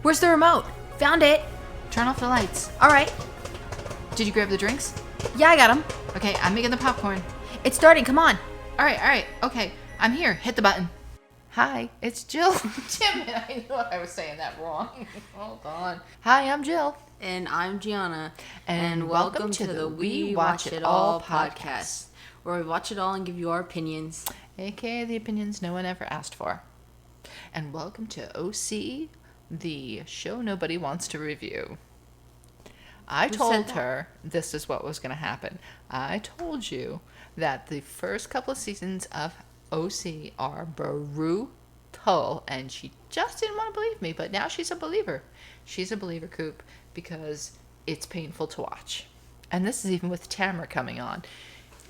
Where's the remote? Found it. Turn off the lights. All right. Did you grab the drinks? Yeah, I got them. Okay, I'm making the popcorn. It's starting. Come on. All right. Okay, I'm here. Hit the button. Hi, it's Jill. Damn it, I knew I was saying that wrong. Hold on. Hi, I'm Jill. And I'm Gianna. And welcome to the We Watch It All podcast, where we watch it all and give you our opinions. AKA the opinions no one ever asked for. And welcome to OC, the show nobody wants to review. I told her this is what was going to happen. I told you that the first couple of seasons of OC are brutal, and she just didn't want to believe me, but now she's a believer. She's a believer, Coop, because it's painful to watch. And this is even with Tamara coming on.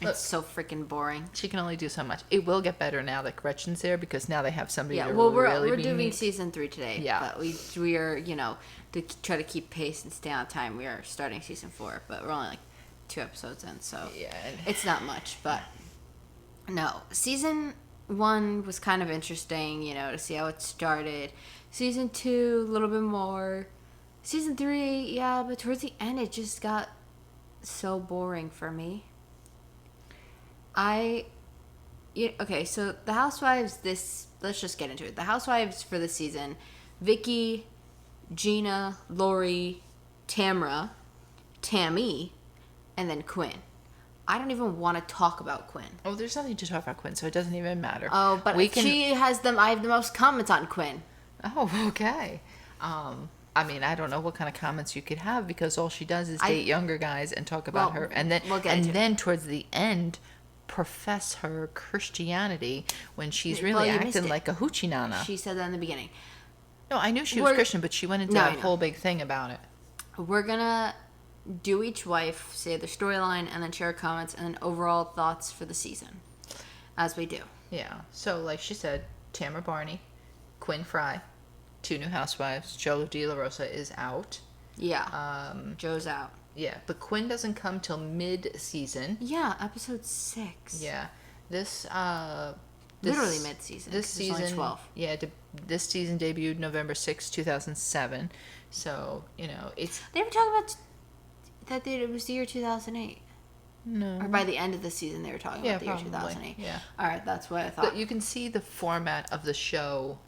Look, it's so freaking boring. She can only do so much. It will get better now that Gretchen's there, because now they have somebody to we're really doing season 3 today. Yeah. But we are, to try to keep pace and stay on time, we are starting season 4, but we're only like 2 episodes in, so yeah, it's not much. But no, season 1 was kind of interesting, to see how it started. Season 2, a little bit more. Season 3, yeah, but towards the end, it just got so boring for me. Okay, so the Housewives, let's just get into it. The Housewives for this season: Vicky, Gina, Lori, Tamra, Tammy, and then Quinn. I don't even want to talk about Quinn. Oh, there's nothing to talk about Quinn, so it doesn't even matter. Oh, but she has them. I have the most comments on Quinn. Oh, okay. I mean, I don't know what kind of comments you could have, because all she does is date younger guys and talk about her, and then towards the end, profess her Christianity when she's really acting like a hoochie nana. She said that in the beginning. No, I knew she was Christian, but she went into a whole big thing about it. We're gonna do each wife, say their storyline, and then share comments and then overall thoughts for the season, as we do. Yeah. So, like she said, Tamara Barney, Quinn Fry, 2 new housewives. Joe De La Rosa is out. Yeah. Joe's out. Yeah, but Quinn doesn't come till mid-season. Yeah, episode 6. Yeah. This literally mid-season. This season, only 12. Yeah, this season debuted November 6, 2007. So, it's... They ever talk about that it was the year 2008? No. Or by the end of the season they were talking about the year 2008. Yeah. All right, that's what I thought. But you can see the format of the show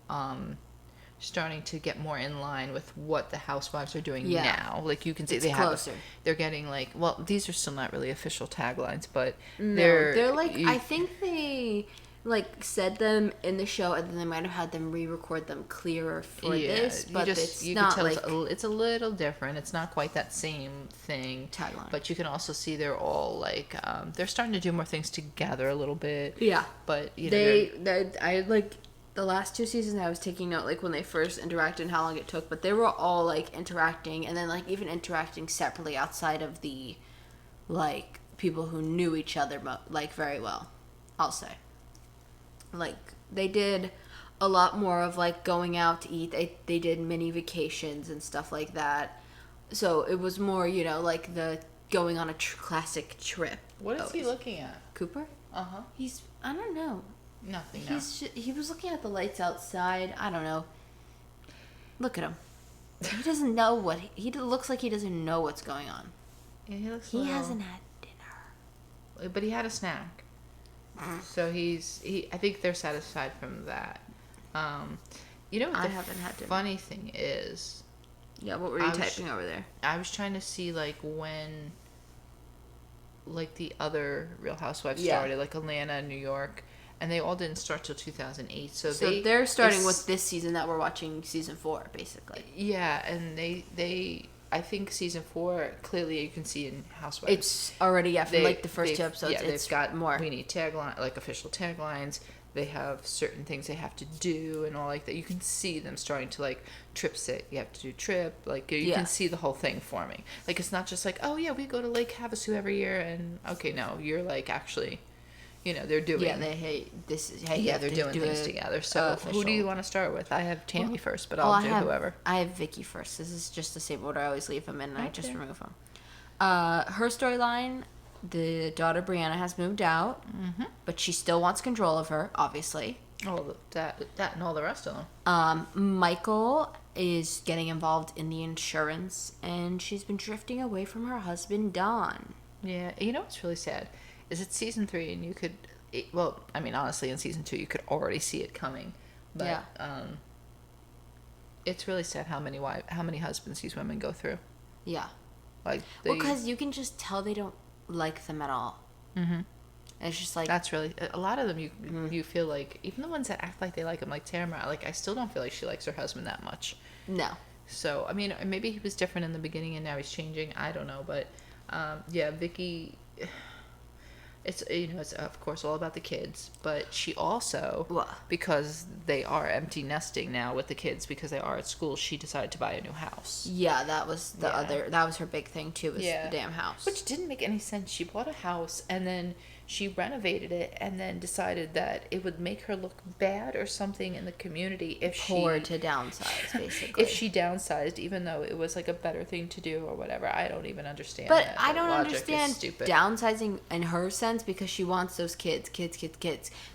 starting to get more in line with what the Housewives are doing now. Like, you can see they're getting these are still not really official taglines, but they're like, I think they said them in the show, and then they might have had them re-record them clearer for this, but it's not like... It's a little different. It's not quite that same thing. Tagline. But you can also see they're all, they're starting to do more things together a little bit. Yeah. But, the last 2 seasons I was taking note, when they first interacted and how long it took, but they were all, interacting, and then, even interacting separately outside of the, people who knew each other, very well, I'll say. They did a lot more of, going out to eat. They did mini vacations and stuff like that. So it was more, the going on a classic trip. What is he looking at? Cooper? Uh-huh. I don't know. Nothing. He was looking at the lights outside. I don't know. Look at him. He doesn't know he looks like he doesn't know what's going on. Yeah, he hasn't had dinner. But he had a snack. So I think they're satisfied from that. I haven't had dinner. Funny thing is... Yeah, what were you typing over there? I was trying to see, when... the other Real Housewives started, Atlanta, New York... And they all didn't start till 2008. So they're starting with this season that we're watching, season 4, basically. Yeah, and I think season 4, clearly you can see in Housewives. It's already, from the first 2 episodes, it's got more. We need official taglines. They have certain ththings they have to do and all like that. You can see them starting to, trip sit. You have to do trip. You can see the whole thing forming. It's not just oh, yeah, we go to Lake Havasu every year. And, okay, no, you're, actually... they're doing... Yeah, they're doing things together. So, who do you want to start with? I have Tammy first, but I'll do whoever. I have Vicky first. This is just the same order I always leave them in, and I just remove them. Her storyline, the daughter Brianna has moved out, but she still wants control of her, obviously. Oh, that and all the rest of them. Michael is getting involved in the insurance, and she's been drifting away from her husband, Don. Yeah, you know what's really sad is it's season 3, and you could, well, I mean, honestly, in season 2, you could already see it coming. But, Yeah. It's really sad how many husbands these women go through. Yeah. Like, Well, because you can just tell they don't like them at all. Mm-hmm. It's just like... That's really... A lot of them, you feel like... Even the ones that act like they like him, like Tamara, like, I still don't feel like she likes her husband that much. No. So, I mean, maybe he was different in the beginning and now he's changing. I don't know. But, yeah, Vicky... It's, you know, it's of course all about the kids, but she also, because they are empty nesting now with the kids because they are at school, she decided to buy a new house. Yeah, that was that was her big thing too, was the damn house. Which didn't make any sense. She bought a house and then she renovated it and then decided that it would make her look bad or something in the community if to downsize, basically. If she downsized, even though it was like a better thing to do or whatever. I don't even understand But that. I don't understand stupid. downsizing in her sense, because she wants those kids.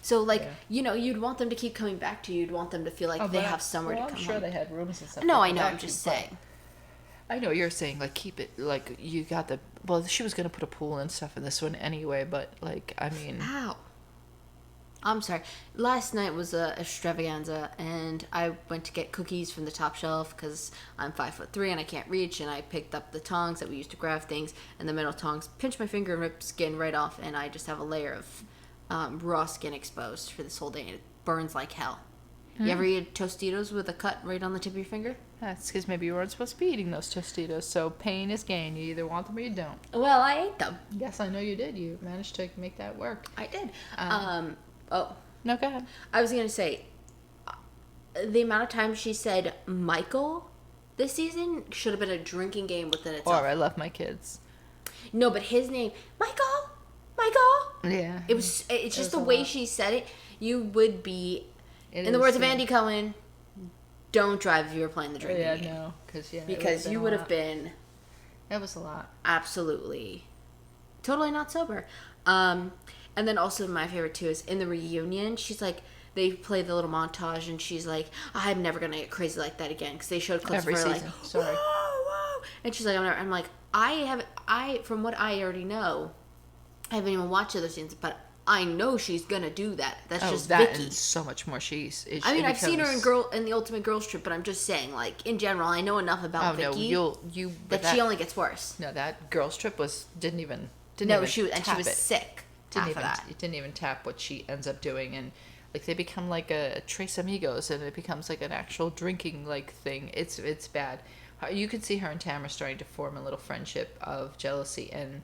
So, like, you know, you'd want them to keep coming back to you. You'd want them to feel like they have somewhere to come I'm sure home. they had rooms and stuff. No, I know. I'm just saying. I know you're saying, like, keep it, like, you got the... Well, she was going to put a pool and stuff in this one anyway, but, like, I mean... Ow. I'm sorry. Last night was a extravaganza, and I went to get cookies from the top shelf because I'm 5'3" and I can't reach, and I picked up the tongs that we used to grab things, and the metal tongs pinched my finger and ripped skin right off, and I just have a layer of raw skin exposed for this whole day, and it burns like hell. You ever eat Tostitos with a cut right on the tip of your finger? That's because maybe you weren't supposed to be eating those Tostitos, so pain is gain. You either want them or you don't. Well, I ate them. Yes, I know you did. You managed to make that work. I did. No, go ahead. I was going to say, the amount of times she said Michael this season should have been a drinking game within itself. Or I love my kids. No, but his name, Michael. Yeah. It's just the way she said it. You would be... In the words of Andy Cohen, don't drive if you were playing the drinking game. No, because you would have been... That was a lot. Absolutely. Totally not sober. And then also my favorite too is in the reunion, she's like, they play the little montage and she's like, I'm never going to get crazy like that again. Because they showed clips Every of her season. like, Sorry. whoa. And she's like, I'm like, from what I already know, I haven't even watched other scenes, but I know she's gonna do that. That's just that Vicky. And so much more. I've seen her in the Ultimate Girls Trip, but I'm just saying, like, in general, I know enough about Vicky that she only gets worse. No, that Girls Trip didn't even she was sick. It didn't even tap what she ends up doing, and like they become like a Tres Amigos, and it becomes like an actual drinking like thing. It's bad. You could see her and Tamara starting to form a little friendship of jealousy, and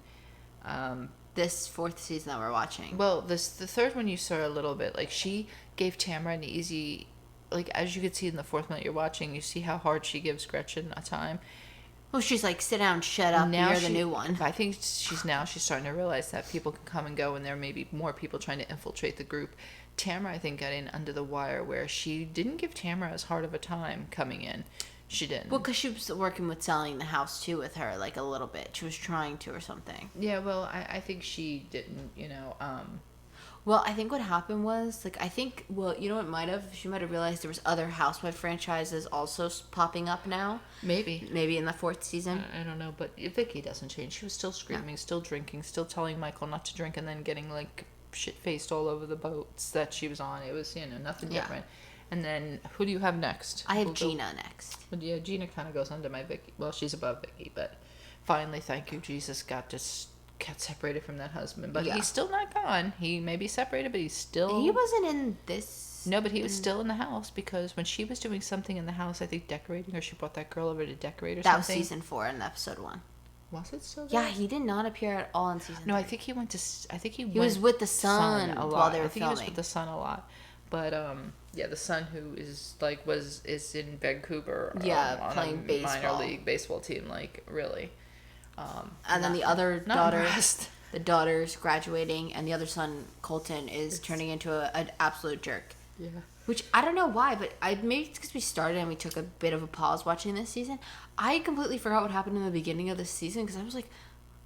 this fourth season that we're watching. Well, the third one you saw a little bit. Like, she gave Tamara an easy... Like, as you could see in the fourth one that you're watching, you see how hard she gives Gretchen a time. Well, she's like, sit down, shut up, you're the new one. I think she's starting to realize that people can come and go, and there may be more people trying to infiltrate the group. Tamara, I think, got in under the wire, where she didn't give Tamara as hard of a time coming in. She didn't. Well, because she was working with selling the house, too, with her, like, a little bit. She was trying to or something. Yeah, well, I think she didn't, Well, I think what happened was, like, you know what might have? She might have realized there was other Housewife franchises also popping up now. Maybe. Maybe in the fourth season. I don't know, but Vicky doesn't change. She was still screaming, still drinking, still telling Michael not to drink, and then getting, like, shit-faced all over the boats that she was on. It was, nothing different. And then, who do you have next? I have Gina next. Yeah, Gina kind of goes under my Vicky. Well, she's above Vicky, but finally, thank you, Jesus, got separated from that husband. But he's still not gone. He may be separated, but he's still... He wasn't in this... No, but he was still in the house, because when she was doing something in the house, I think decorating, or she brought that girl over to decorate or something. That was season 4 in episode 1. Was it still there? Yeah, he did not appear at all in season 3. No, I think he went to... He was with the son a lot. while they were I think filming. He was with the son a lot. But, yeah, the son who is, like, is in Vancouver. Playing on a baseball. minor league baseball team, like, really. And then the other daughter... Impressed. The daughter's graduating, and the other son, Colton, is turning into an absolute jerk. Yeah. Which, I don't know why, but maybe it's because we started and we took a bit of a pause watching this season. I completely forgot what happened in the beginning of this season, because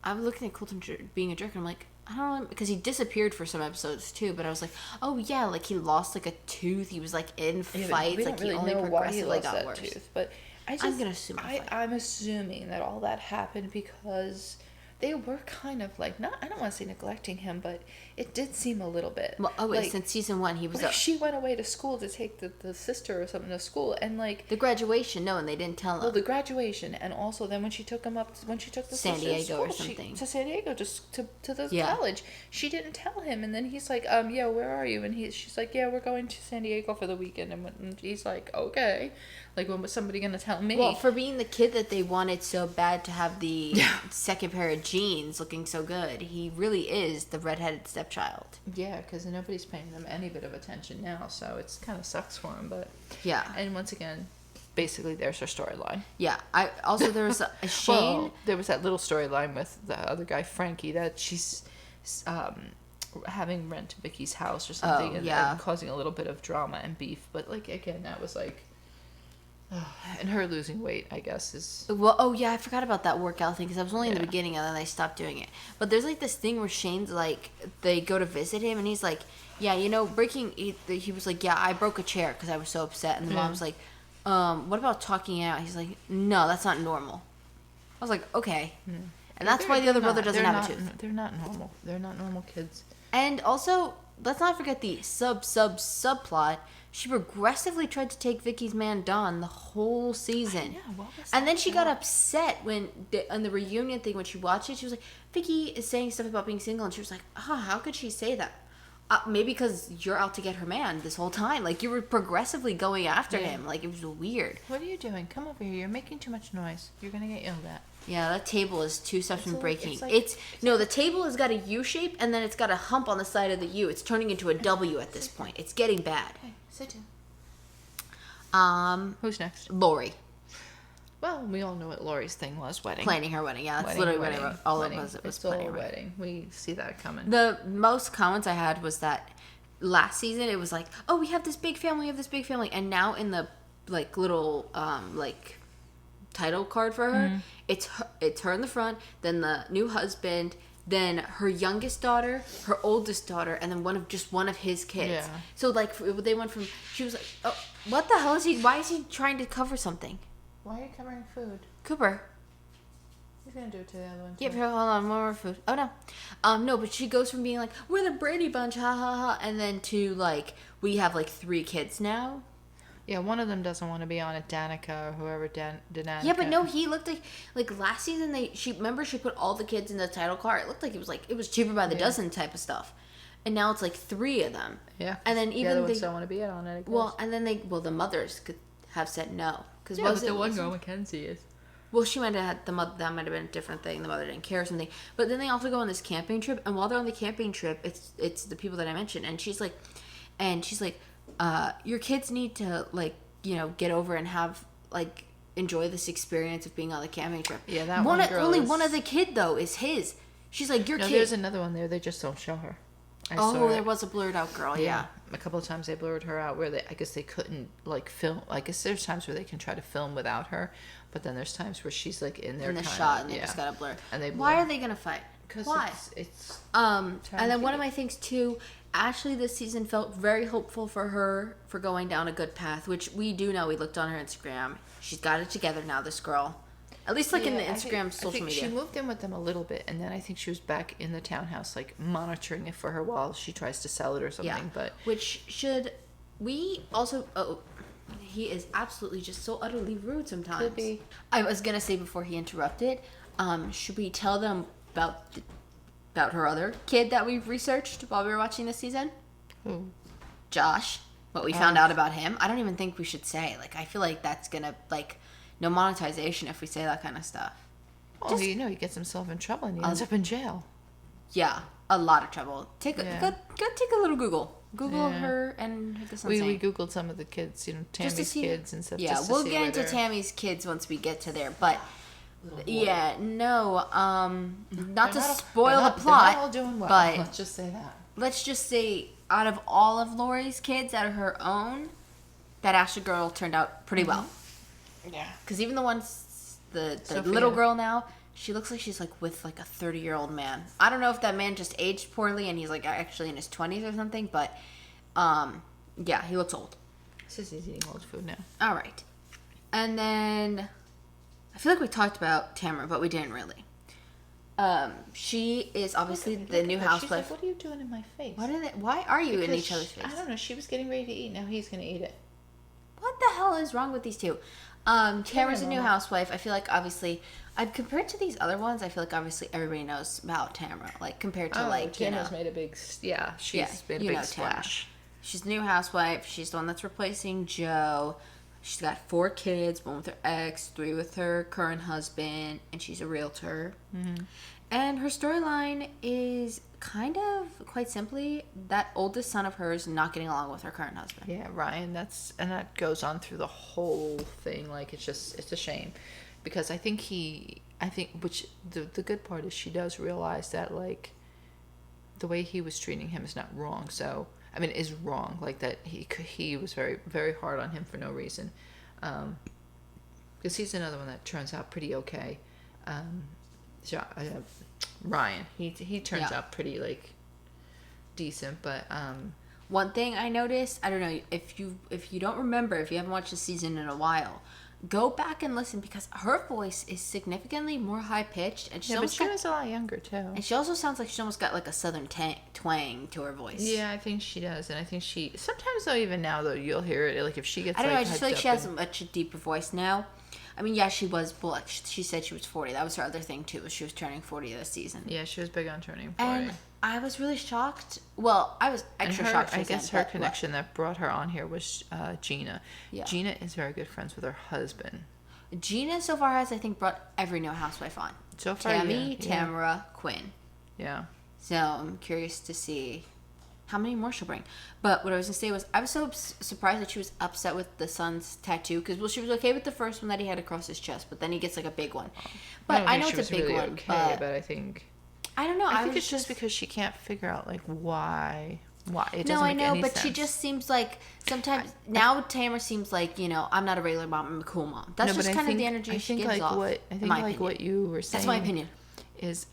I was looking at Colton being a jerk, and I'm like, I don't know, because he disappeared for some episodes too. But I was like, oh yeah, like he lost like a tooth. He was like in fights. We Like don't he really only know why he progressively lost got that worse. tooth, but I'm gonna assume a fight. I'm assuming that all that happened because they were kind of like not. I don't want to say neglecting him, but it did seem a little bit. Well, like, since season 1, he was like she went away to school to take the sister or something to school, and like the graduation. No, and they didn't tell him. well, the graduation, and also then when she took him up, when she took the San sister to Diego or school, something. to San Diego, just to the Yeah. college, she didn't tell him, and then he's like, yeah, where are you? And she's like, yeah, we're going to San Diego for the weekend, and he's like, okay, like when was somebody gonna tell me? Well, for being the kid that they wanted so bad to have the second pair of jeans looking so good, he really is the redheaded stepchild. Yeah, because nobody's paying them any bit of attention now, so it's kind of sucks for him. But Yeah. and once again, basically, there's her storyline. Yeah. I also there was a Shane. Well, there was that little storyline with the other guy, Frankie, that she's having rent to Vicky's house or something, and causing a little bit of drama and beef. But like again, that was like. And her losing weight, I guess, is... Well, oh yeah, I forgot about that workout thing because I was only in the beginning and then they stopped doing it. But there's like this thing where Shane's like, they go to visit him and he's like, yeah, you know, he was like, yeah, I broke a chair because I was so upset. And the mom's like, what about talking out? He's like, no, that's not normal. I was like, okay. And that's why the other brother doesn't have a tooth. They're not normal. They're not normal kids. And also, let's not forget the subplot. She progressively tried to take Vicky's man Don the whole season. Yeah, what was and that then she got upset when, on the reunion thing, when she watched it, she was like, Vicky is saying stuff about being single. And she was like, how could she say that? Maybe because you're out to get her man this whole time. Like, you were progressively going after him. Like, it was weird. What are you doing? Come over here. You're making too much noise. You're going to get yelled at. Yeah, that table is 2 steps from breaking. It's No, the table has got a U shape, and then it's got a hump on the side of the U. It's turning into a W at this point. It's getting bad. Okay, sit down. Who's next? Lori. Well, we all know what Lori's thing was, wedding. Planning her wedding. Yeah, that's literally what I wrote. All of us, it was planning her wedding. We see that coming. The most comments I had was that last season it was like, oh, we have this big family, and now in the like little like title card for her, it's her in the front, then the new husband, then her youngest daughter, her oldest daughter, and then one of his kids. Yeah. So like they went from, she was like, oh, what the hell is he? Why is he trying to cover something? Why are you covering food? Cooper. He's gonna do it to the other one. Yeah, hold on, more food. Oh no, no, but she goes from being like, we're the Brady Bunch, ha ha ha, and then to like, we have like 3 kids now. Yeah, one of them doesn't want to be on it, Danica or whoever Danica. Yeah, but no, he looked like last season she put all the kids in the title card. It looked like it was cheaper by the dozen type of stuff, and now it's like 3 of them. Yeah, and then even the other ones don't want to be on it. Well, and then the mothers could have said no because but the one girl Mackenzie is. Well, she might have had the mother. That might have been a different thing. The mother didn't care or something. But then they also go on this camping trip, and while they're on the camping trip, it's the people that I mentioned, and she's like, your kids need to like, you know, get over and have like enjoy this experience of being on the camping trip. Yeah, that one girl only one of the kid though is his. She's like, your kid. There's another one there. They just don't show her. There was a blurred out girl. Yeah. A couple of times they blurred her out where I guess they couldn't like film. I guess there's times where they can try to film without her, but then there's times where she's like in there in the shot and they just gotta blur. And they blur. Why are they gonna fight? Why? It's and then one of my things too, Ashley this season felt very hopeful for her for going down a good path, which we do know. We looked on her Instagram. She's got it together now, this girl. At least like in the Instagram social media. She moved in with them a little bit, and then I think she was back in the townhouse, like monitoring it for her while she tries to sell it or something. Yeah. But which should we also? Oh, he is absolutely just so utterly rude sometimes. Could be. I was gonna say before he interrupted, should we tell them about her other kid that we've researched while we were watching this season? Who? Josh. What we found out about him. I don't even think we should say. Like, I feel like that's gonna like. No monetization if we say that kind of stuff. Oh, you know, he gets himself in trouble and he ends up in jail. Yeah, a lot of trouble. Go take a little Google. Google her and this. We Googled some of the kids, you know, Tammy's kids and stuff. Yeah, we'll get into Tammy's kids once we get to there. But yeah, no, not to spoil the plot. They're not all doing well. But let's just say that. Let's just say, out of all of Lori's kids, out of her own, that Ashley girl turned out pretty well. Yeah. Because even the ones, the little girl now, she looks like she's like with like a 30-year-old man. I don't know if that man just aged poorly and he's like actually in his 20s or something, but yeah, he looks old. Sissy's eating old food now. All right. And then I feel like we talked about Tamara, but we didn't really. She is obviously the new housewife. Like, what are you doing in my face? Why are you in Because each other's face? I don't know. She was getting ready to eat. Now he's going to eat it. What the hell is wrong with these two? Tamara's a new housewife. I feel like obviously, compared to these other ones, I feel like obviously everybody knows about Tamara. Like compared to Tamara's made a big she's made a big splash. Tamara. She's the new housewife. She's the one that's replacing Joe. She's got 4 kids, 1 with her ex, 3 with her current husband, and she's a realtor. Mm-hmm. And her storyline is kind of, quite simply, that oldest son of hers not getting along with her current husband. Yeah, Ryan. That goes on through the whole thing. Like it's a shame, because I think which the good part is she does realize that like the way he was treating him is not wrong. So I mean, is wrong. Like that he was very, very hard on him for no reason. Because he's another one that turns out pretty okay. Ryan, he turns out pretty like decent, but one thing I noticed, I don't know if you don't remember, if you haven't watched the season in a while, go back and listen, because her voice is significantly more high pitched, and but she was a lot younger too. And she also sounds like she almost got like a southern twang to her voice. Yeah, I think she does, and I think she sometimes though, even now though, you'll hear it like if she gets. I don't know. I just feel like she has much a deeper voice now. I mean, yeah, she was. Well, she said she was 40. That was her other thing too. Was she was turning 40 this season. Yeah, she was big on turning 40. And I was really shocked. Well, I was extra shocked. I guess her connection that brought her on here was Gina. Yeah. Gina is very good friends with her husband. Gina so far has, I think, brought every new housewife on. So far, Tammy, Tamara, Quinn. Yeah. So I'm curious to see how many more she'll bring. But what I was going to say was, I was so surprised that she was upset with the son's tattoo. Because, well, she was okay with the first one that he had across his chest. But then he gets, like, a big one. But I know it's a big one. Okay, but I think... I don't know. I think it's just because she can't figure out, like, why it doesn't make any sense. No, I know, but sense. she just seems like... Sometimes... Now Tamara seems like, you know, I'm not a regular mom, I'm a cool mom. That's just kind of the energy she gives off. I think, like, what you were saying... That's my opinion. Is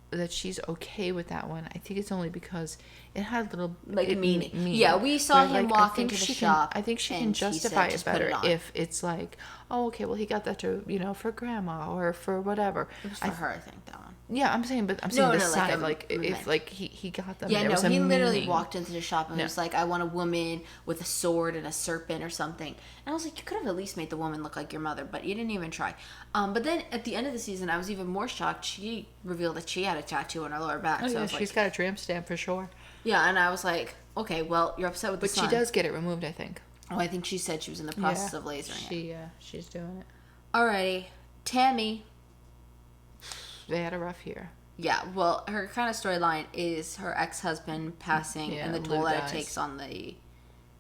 that she's okay with that one. I think it's only because it had little meaning. Yeah, we saw him walk into the shop. I think she can justify it better if it's like, oh, okay, well, he got that to, you know, for grandma or for whatever. It was for her, I think, that one. Yeah, I'm saying the side, like if like he got them. Yeah, no, he literally walked into the shop and was like, I want a woman with a sword and a serpent or something. And I was like, you could have at least made the woman look like your mother, but you didn't even try. But then at the end of the season, I was even more shocked. She revealed that she had a tattoo on her lower back. Oh, so yeah, she's got a tramp stamp for sure. Yeah, and I was like, okay, well, you're upset with the son. But she does get it removed, I think. Oh, I think she said she was in the process of lasering it. She's doing it. Alrighty. Tammy. They had a rough year. Yeah, well, her kind of storyline is her ex-husband passing and the toll that it takes on the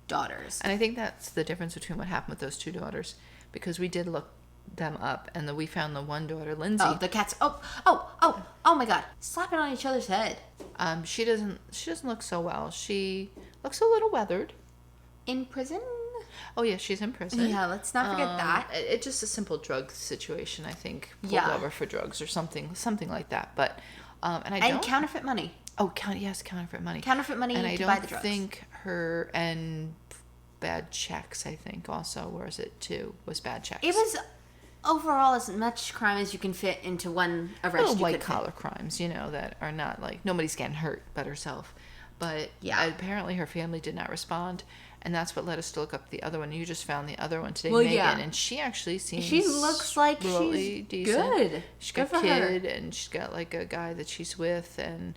daughters. And I think that's the difference between what happened with those 2 daughters, because we did look them up, and we found the one daughter, Lindsay. Oh, the cats! Oh my God! Slapping on each other's head. She doesn't look so well. She looks a little weathered. In prison? Oh yeah, she's in prison. Yeah, let's not forget that. It's just a simple drug situation, I think. Pulled over for drugs or something like that. But and counterfeit money. Oh, counterfeit money. Counterfeit money and to buy the drugs. I don't think her and bad checks. I think also, or is it 2? Was bad checks? It was overall as much crime as you can fit into one arrest. Little white collar crimes, you know, that are not like nobody's getting hurt but herself. But apparently her family did not respond. And that's what led us to look up the other one. You just found the other one today, Megan, and she actually seems. She looks like she's decent. Good. She's got a kid, and she's got like a guy that she's with, and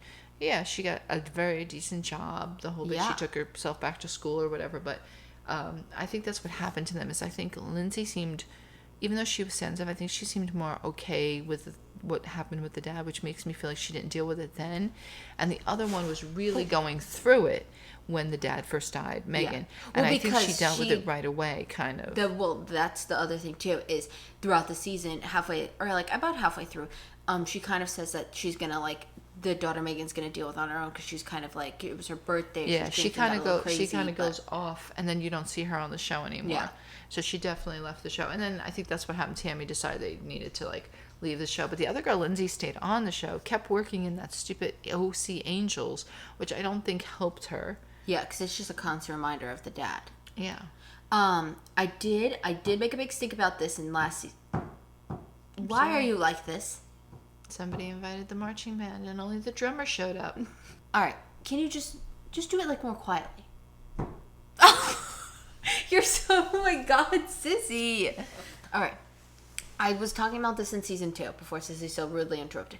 she got a very decent job. The whole bit she took herself back to school or whatever. But I think that's what happened to them. Is I think Lindsay seemed, even though she was sensitive, I think she seemed more okay with what happened with the dad, which makes me feel like she didn't deal with it then. And the other one was really going through it when the dad first died, Megan. And I think she dealt with it right away, kind of. That's the other thing, too, is throughout the season, about halfway through, she kind of says that she's going to, like, the daughter Megan's gonna deal with on her own because she's kind of like it was her birthday. Yeah, she's she thinking kind of that a little goes. She crazy, kind of but- goes off, and then you don't see her on the show anymore. Yeah. So she definitely left the show, and then I think that's what happened. Tammy decided they needed to like leave the show, but the other girl, Lindsay, stayed on the show, kept working in that stupid OC Angels, which I don't think helped her. Yeah, because it's just a constant reminder of the dad. Yeah. I did make a big stink about this in last season. Why are you like this? Somebody invited the marching band, and only the drummer showed up. All right, can you just do it like more quietly? You're so, oh my god, sissy. All right. I was talking about this in season 2 before Sissy so rudely interrupted.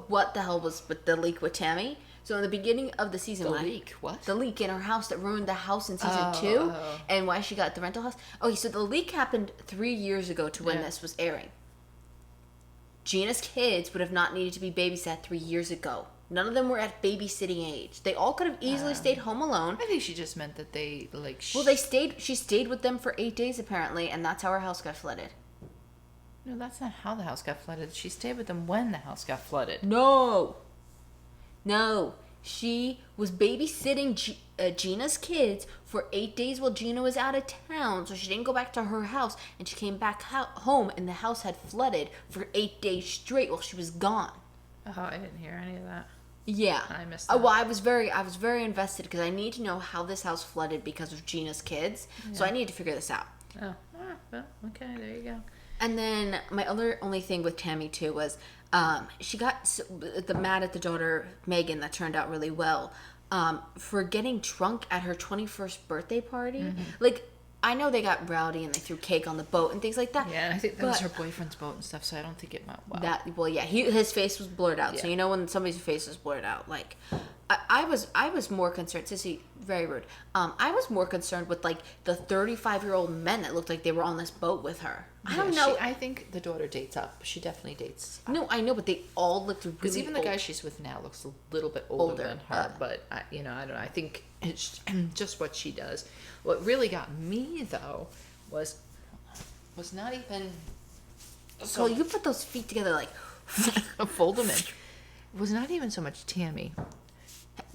What the hell was with the leak with Tammy? So in the beginning of the season, What? The leak in her house that ruined the house in season 2, and why she got the rental house. Okay, so the leak happened 3 years ago to when this was airing. Gina's kids would have not needed to be babysat 3 years ago. None of them were at babysitting age. They all could have easily stayed home alone. I think she just meant that they like. Well, they stayed. She stayed with them for 8 days apparently, and that's how her house got flooded. No, that's not how the house got flooded. She stayed with them when the house got flooded. No. She was babysitting Gina's kids for 8 days while Gina was out of town, so she didn't go back to her house, and she came back home, and the house had flooded for 8 days straight while she was gone. Oh, I didn't hear any of that. Yeah, I missed that. Well, I was very invested because I need to know how this house flooded because of Gina's kids, so I need to figure this out. Oh, well, okay, there you go. And then my only thing with Tammy too was she got mad at the daughter Megan that turned out really well for getting drunk at her 21st birthday party. Mm-hmm. Like, I know they got rowdy and they threw cake on the boat and things like that. Yeah, I think that was her boyfriend's boat and stuff, so I don't think it went well. His face was blurred out. Yeah. So you know when somebody's face is blurred out, like I was more concerned. Sissy, very rude. I was more concerned with like the 35-year-old men that looked like they were on this boat with her. I don't know. I think the daughter dates up. She definitely dates up. No, I know, but they all looked really Because even the old. guy she's with now looks a little bit older than her. But, I don't know. I think it's just what she does. What really got me, though, was not even... So you put those feet together like... fold them in. It was not even so much Tammy.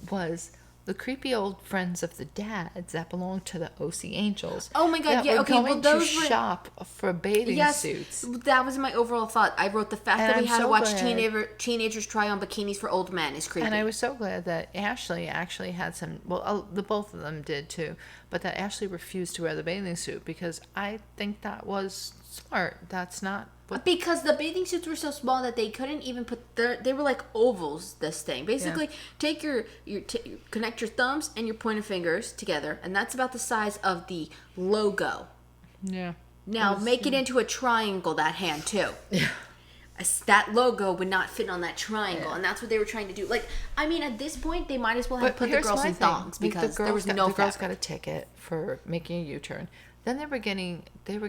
Was the creepy old friends of the dads that belonged to the OC Angels. Oh my god, that yeah, were okay, going well those to were... shop for bathing suits. That was my overall thought. I wrote the fact And that we I'm had to so watch glad- teenagers try on bikinis for old men is creepy. And I was so glad that Ashley actually had some. Well, the both of them did too, but that Ashley refused to wear the bathing suit because I think that was smart. That's not what. Because the bathing suits were so small that they couldn't even put they were like ovals. This thing basically take your connect your thumbs and your pointer fingers together, and that's about the size of the logo. Yeah. Now make it into a triangle. That hand too. Yeah. That logo would not fit on that triangle, and that's what they were trying to do. Like, I mean, at this point, they might as well have put the here's girls my in thing. thongs because there was no the girls fabric. got a ticket for making a U-turn. Then they were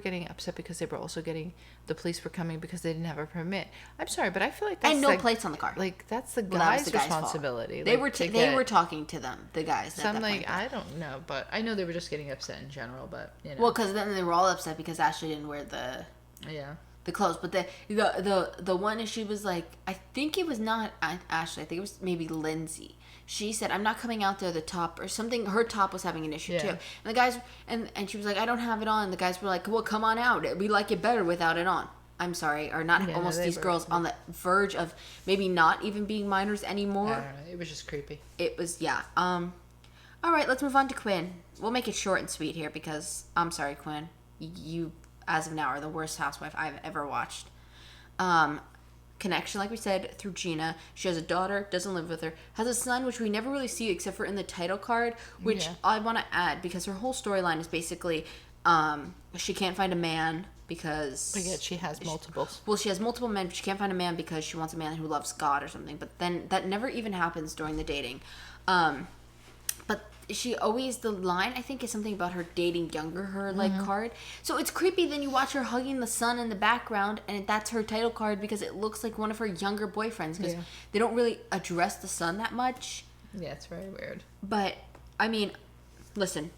getting upset because they were also getting the police were coming because they didn't have a permit. I'm sorry, but I feel like that's And no plates on the car. Like that's the Well, that was guy's the guy's responsibility. Fault. They like, were talking to them, the guys. So I'm that like, point. I don't know, but I know they were just getting upset in general. But you know, Well, because then they were all upset because Ashley didn't wear the clothes. But the one issue was like, I think it was not Ashley. I think it was maybe Lindsay. She said, I'm not coming out there the top or something. Her top was having an issue too. And the guys, and she was like, I don't have it on. The guys were like, well, come on out. We like it better without it on. I'm sorry. Or not almost these girls on the verge of maybe not even being minors anymore. I don't know. It was just creepy. It was, yeah. All right, let's move on to Quinn. We'll make it short and sweet here because I'm sorry, Quinn. You, as of now, are the worst housewife I've ever watched. Connection, like we said, through Gina. She has a daughter, doesn't live with her, has a son, which we never really see except for in the title card, which I want to add because her whole storyline is basically she can't find a man because... But yet she has multiples. Well, she has multiple men, but she can't find a man because she wants a man who loves God or something. But then that never even happens during the dating. But she always, the line I think is something about her dating younger her card. So it's creepy. Then you watch her hugging the son in the background, and that's her title card because it looks like one of her younger boyfriends because they don't really address the son that much. Yeah, it's very weird. But I mean, listen,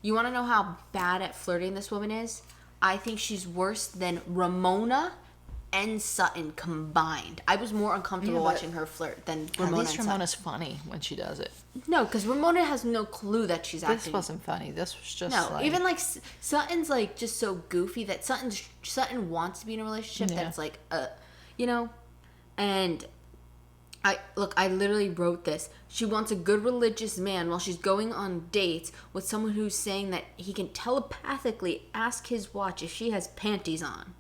you want to know how bad at flirting this woman is? I think she's worse than Ramona and Sutton combined. I was more uncomfortable watching her flirt than Ramona. At least and Ramona's Sutton. funny when she does it. No, because Ramona has no clue that she's acting. This wasn't funny. This was just No, like... even like Sutton's like just so goofy that Sutton wants to be in a relationship that's like you know, and I literally wrote this. She wants a good religious man while she's going on dates with someone who's saying that he can telepathically ask his watch if she has panties on.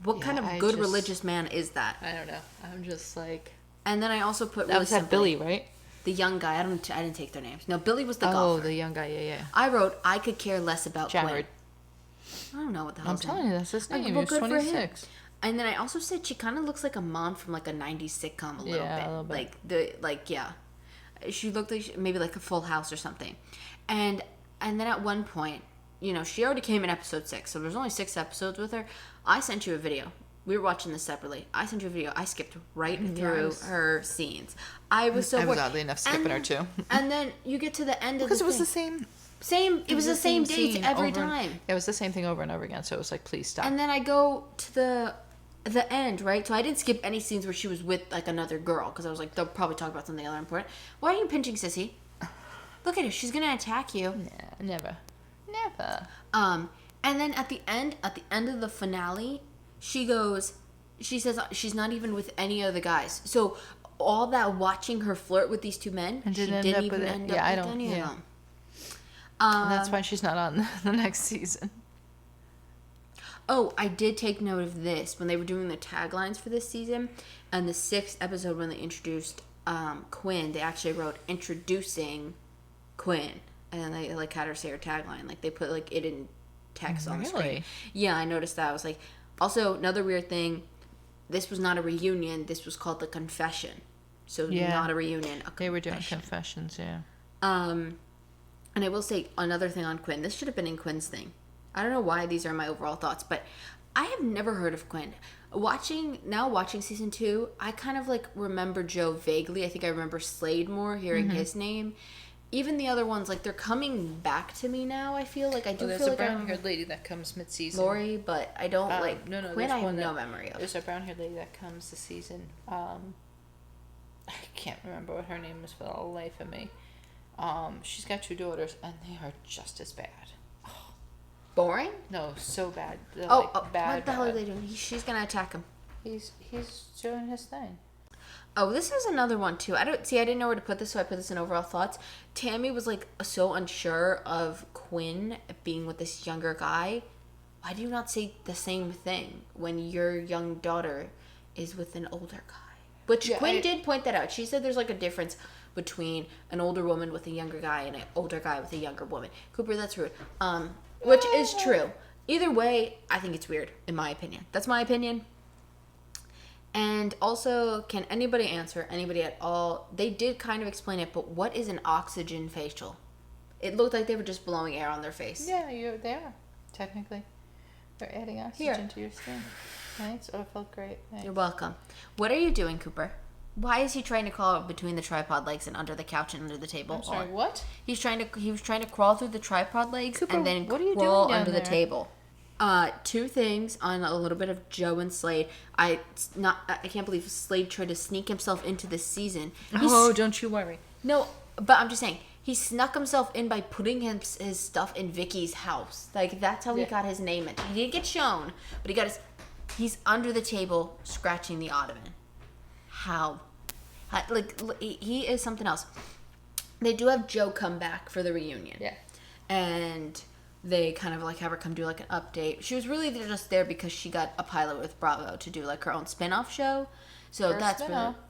What kind of good religious man is that? I don't know. I'm just like... And then I also put That was that Billy, right? The young guy. I didn't take their names. No, Billy was the golfer. Oh, the young guy. Yeah. I wrote, I could care less about Jared. Quinn. I don't know what the hell. I'm telling you, that's his name. Well, He was good for him. 26. And then I also said she kind of looks like a mom from like a 90s sitcom a little bit. She looked like maybe like a Full House or something. And then at one point, you know, she already came in episode 6, so there's only 6 episodes with her. I sent you a video. We were watching this separately. I sent you a video. I skipped right through her scenes. I was so bored. I was oddly enough skipping her too. And then you get to the end of Because the it was the thing. same... It was the same dates every over time. It was the same thing over and over again, so it was like, please stop. And then I go to the end, right? So I didn't skip any scenes where she was with like another girl because I was like, they'll probably talk about something other important. Why are you pinching Sissy? Look at her. She's gonna attack you. Nah, never. And then at the end of the finale, she says she's not even with any of the guys. So all that watching her flirt with these 2 men, she didn't even end up with any of them. And that's why she's not on the next season. Oh, I did take note of this when they were doing the taglines for this season, and the 6th episode when they introduced Quinn, they actually wrote introducing Quinn, and then they like had her say her tagline, like they put like it in text on the screen. Yeah, I noticed that. I was like, also another weird thing. This was not a reunion. This was called the confession. So not a reunion. They were doing confessions, yeah. And I will say another thing on Quinn. This should have been in Quinn's thing. I don't know why these are my overall thoughts, but I have never heard of Quinn. Watching season 2, I kind of like remember Joe vaguely. I think I remember Slade more, hearing his name. Even the other ones, like they're coming back to me now. I feel like I do. There's feel a like brown-haired lady that comes mid-season. Lori, but I don't like no, Quinn. I have no memory of. There's a brown-haired lady that comes this season. I can't remember what her name is for the life of me. She's got 2 daughters, and they are just as bad. Boring? No, so bad. They're bad. What the hell are they doing? She's gonna attack him. He's doing his thing. Oh, this is another one too. I didn't know where to put this, so I put this in overall thoughts. Tammy was like so unsure of Quinn being with this younger guy. Why do you not say the same thing when your young daughter is with an older guy? Which Quinn did point that out. She said there's like a difference between an older woman with a younger guy and an older guy with a younger woman. Cooper, that's rude. Which is true. Either way, I think it's weird, in my opinion. That's my opinion. And also, can anybody answer, anybody at all? They did kind of explain it, but what is an oxygen facial? It looked like they were just blowing air on their face. Yeah, they are, technically. They're adding oxygen to your skin. Thanks. Oh, it felt great. Thanks. You're welcome. What are you doing, Cooper? Why is he trying to crawl between the tripod legs and under the couch and under the table? I'm sorry, what? He was trying to crawl through the tripod legs, Cooper, and then what are you crawl doing down under there? the table. 2 things on a little bit of Joe and Slade. I can't believe Slade tried to sneak himself into this season. Don't you worry. No, but I'm just saying, he snuck himself in by putting his stuff in Vicky's house. Like, that's how he got his name in. He didn't get shown, but he's under the table scratching the ottoman. How? Like, he is something else. They do have Joe come back for the reunion. Yeah. And they kind of like have her come do like an update. She was really just there because she got a pilot with Bravo to do like her own spin-off show. So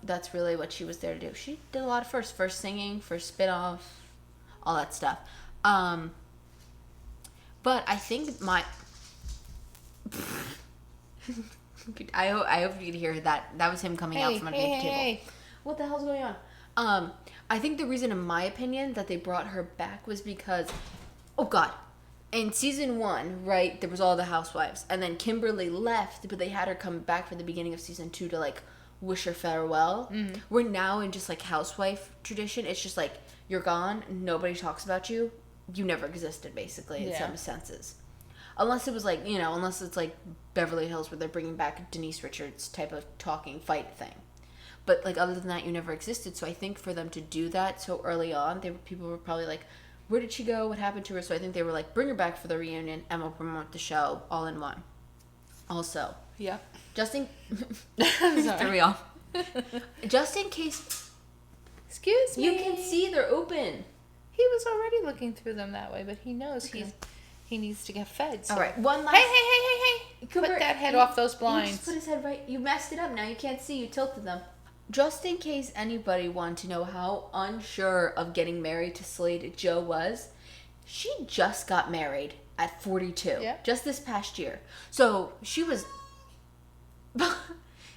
that's really what she was there to do. She did a lot of first singing, first spin-off, all that stuff. But I think I hope you could hear that. That was him coming out from underneath the table. Hey. What the hell's going on? I think the reason, in my opinion, that they brought her back was because, oh God, in season 1, right, there was all the housewives, and then Kimberly left, but they had her come back for the beginning of season 2 to like wish her farewell. Mm-hmm. We're now in just like housewife tradition. It's just like you're gone, nobody talks about you. You never existed, basically, in some senses. Unless it was like, unless it's like Beverly Hills where they're bringing back Denise Richards type of talking fight thing. But like other than that, you never existed. So I think for them to do that so early on, people were probably like, where did she go? What happened to her? So I think they were like, bring her back for the reunion and we'll promote the show all in one. Also, Yeah. just in Sorry. threw me off. Just in case Excuse me. you can see they're open. He was already looking through them that way, but he knows he needs to get fed. So. All right, one last. Hey! Cooper, Put that head off those He blinds. just put his head right. You messed it up. Now you can't see. You tilted them. Just in case anybody wanted to know how unsure of getting married to Slade Joe was, she just got married at 42. Yeah. Just this past year. So she was.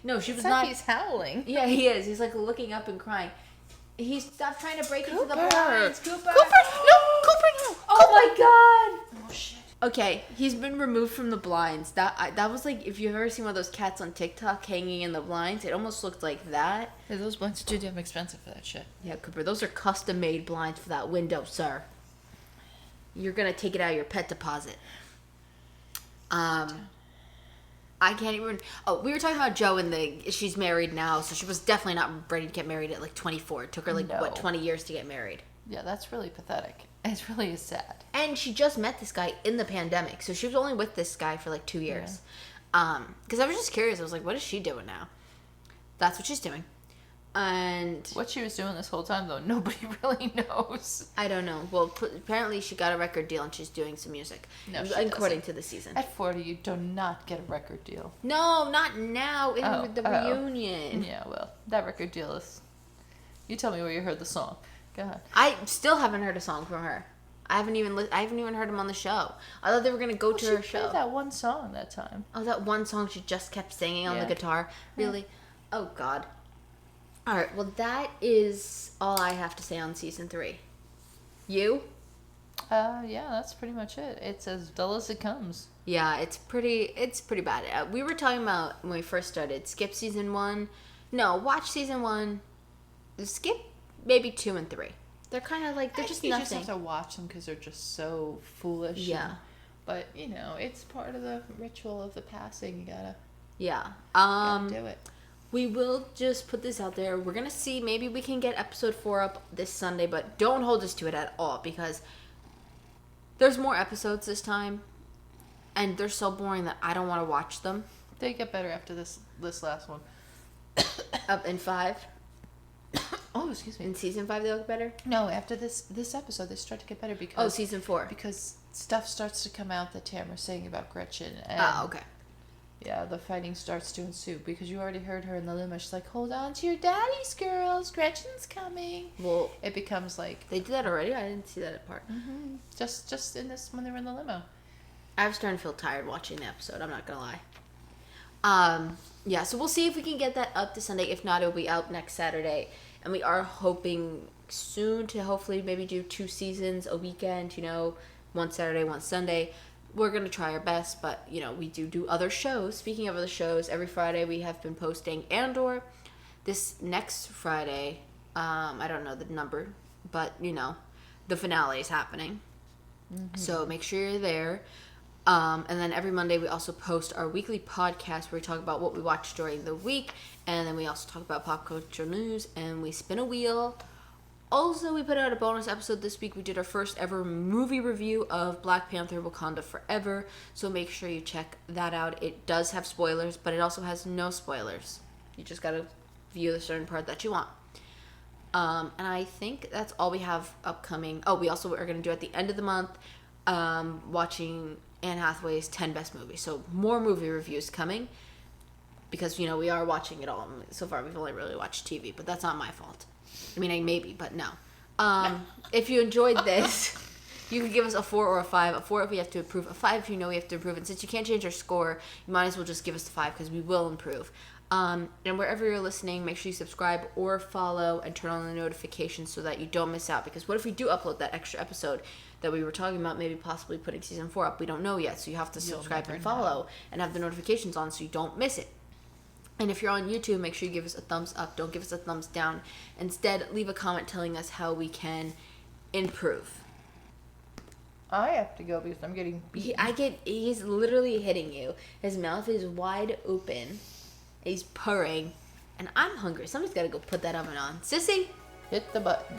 No, she was It's like not. he's howling. Yeah, he is. He's like looking up and crying. He stopped trying to break into the blinds. Cooper. Cooper, no! Oh my god. Oh shit. Okay, he's been removed from the blinds. That was like, if you've ever seen one of those cats on TikTok hanging in the blinds, it almost looked like that. Yeah, those blinds are too damn expensive for that shit. Yeah, Cooper, those are custom made blinds for that window, sir. You're gonna take it out of your pet deposit. I can't even. Oh, we were talking about Joe and she's married now, so she was definitely not ready to get married at like 24. It took her like, No. 20 years to get married. Yeah, that's really pathetic. It really is sad. And she just met this guy in the pandemic, so she was only with this guy for like 2 years. Because I was just curious. I was like, what is she doing now? That's what she's doing. And What she was doing this whole time, though, nobody really knows. I don't know. Well, apparently she got a record deal and she's doing some music. No, she according doesn't. to the season. At 40, you do not get a record deal. No, not now in the reunion. Yeah, well, that record deal is... You tell me where you heard the song. Go ahead. I still haven't heard a song from her. I haven't even heard him on the show. I thought they were gonna go to her She show. played that one song that time. Oh, that one song she just kept singing on the Yeah. guitar. Really? Oh God. All right. Well, that is all I have to say on season 3. You? Yeah, that's pretty much it. It's as dull as it comes. Yeah, it's pretty bad. We were talking about when we first started. Skip season 1. No, watch season 1. Skip maybe 2 and 3. They're kind of like, they're just you nothing. just have to watch them because they're just so foolish. Yeah. But, it's part of the ritual of the passing. You gotta Yeah. do it. We will just put this out there. We're gonna see. Maybe we can get episode 4 up this Sunday, but don't hold us to it at all because there's more episodes this time, and they're so boring that I don't want to watch them. They get better after this last one. Up in 5, Oh, excuse me. in season 5 they look better. No, after this episode, they start to get better Oh, because season 4. because stuff starts to come out that Tamara's saying about Gretchen. And Oh, okay. Yeah, the fighting starts to ensue because you already heard her in the limo. She's like, "Hold on to your daddies, girls. Gretchen's coming." Well, It becomes like they did that already. I didn't see that part. just in this when they were in the limo. I was starting to feel tired watching the episode. I'm not gonna lie. Yeah. So we'll see if we can get that up to Sunday. If not, it'll be out next Saturday. And we are hoping soon to hopefully maybe do 2 seasons a weekend. One Saturday, one Sunday. We're going to try our best, but, we do other shows. Speaking of other shows, every Friday we have been posting Andor. This next Friday, I don't know the number, but, the finale is happening. So make sure you're there. And then every Monday we also post our weekly podcast where we talk about what we watched during the week. And then we also talk about pop culture news and we spin a wheel. Also, we put out a bonus episode this week. We did our first ever movie review of Black Panther Wakanda Forever. So make sure you check that out. It does have spoilers, but it also has no spoilers. You just gotta view the certain part that you want. And I think that's all we have upcoming. Oh, we also are going to do at the end of the month, watching Anne Hathaway's 10 best movies. So more movie reviews coming because, we are watching it all. So far, we've only really watched TV, but that's not my fault. I mean, maybe, but no. If you enjoyed this, you can give us a 4 or a 5. A 4 if we have to improve. A 5 if you know we have to improve. And since you can't change our score, you might as well just give us the 5 because we will improve. And wherever you're listening, make sure you subscribe or follow and turn on the notifications so that you don't miss out. Because what if we do upload that extra episode that we were talking about, maybe possibly putting season 4 up? We don't know yet, so you have to subscribe and follow and have the notifications on so you don't miss it. And if you're on YouTube, make sure you give us a thumbs up. Don't give us a thumbs down. Instead, leave a comment telling us how we can improve. I have to go because I'm getting beaten. He's literally hitting you. His mouth is wide open. He's purring. And I'm hungry. Somebody's got to go put that oven on. Sissy! Hit the button.